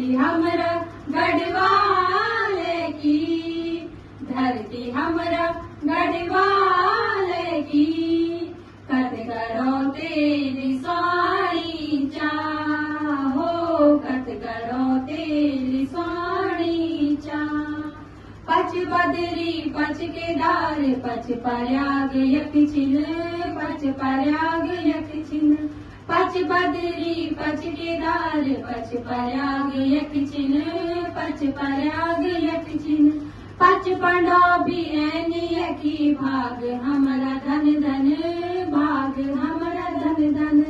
धरती हमरा गढ़वाल की, धरती हमरा गढ़वाल की, कत करो तेरी स्वाणी चाहो, कत करो तेरी स्वाणी चा। पच बदरी पच केदार पच प्रयाग यक छिन्न, पच प्रयाग यक छिन्न, पच बदरी पच केदार पच प्रयाग यक छिन्न, पच प्रयाग यक छिन्न, पच पंडोबी ऐनी यकी भाग हमरा धन धन, भाग हमरा धन धन।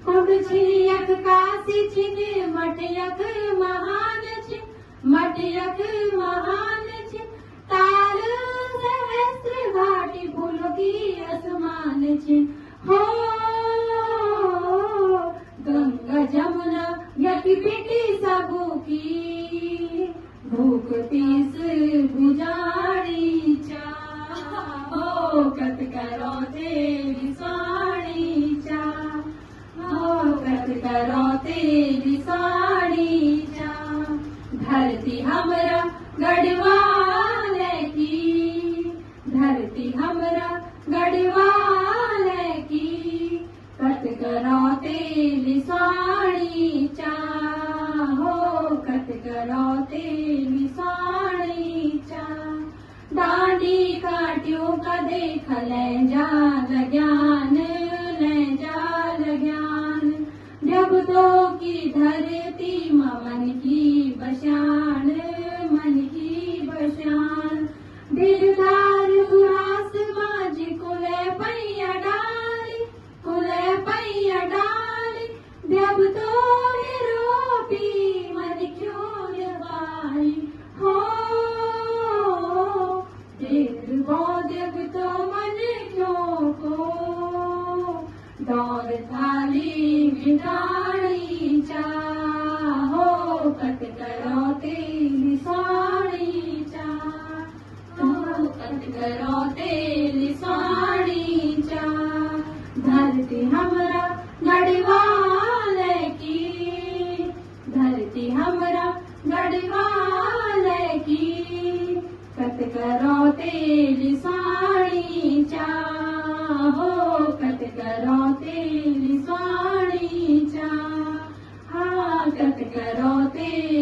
कुंभ छियक काशी छिन मटयक महान छिन, मटयक महान छिन, ताल सहस्त्र घाटी फूलों की आसमान छिन। हो गंगा जमुना यकी बेटी सबू की, भूख तीस गुजारी चा। हो कत करो तेरी स्वाणी चा, हो कत करो तेरी स्वाणी चा। धरती हमरा गढ़वाल की, धरती हमरा गढ़वाल की, कत करो तेरी स्वाणी चा। हो कत करो तेरी स्वाणी चा। डांडी काटियों का देख ले जाल ज्ञान, ले जाल ज्ञान। जगतों की धरती मन की बशान, मन की बशान। दिलदार गुरास माजी कुले पैया डाली, कुले पैया डाली। जब तो रोपी मन क्यों लगाई। हो जब तो मन क्यों को दौर थाली मिटाई चाहो, कत करो तेरी स्वाणी चा, हो कत करो तेरी स्वाणी चा। धरती हमरा गढ़वाल की, धरती हमरा गढ़वाल की, कत करो तेरी स्वाणी चा। हो कत करो तेरी स्वाणी चा, हाँ कत करो तेरी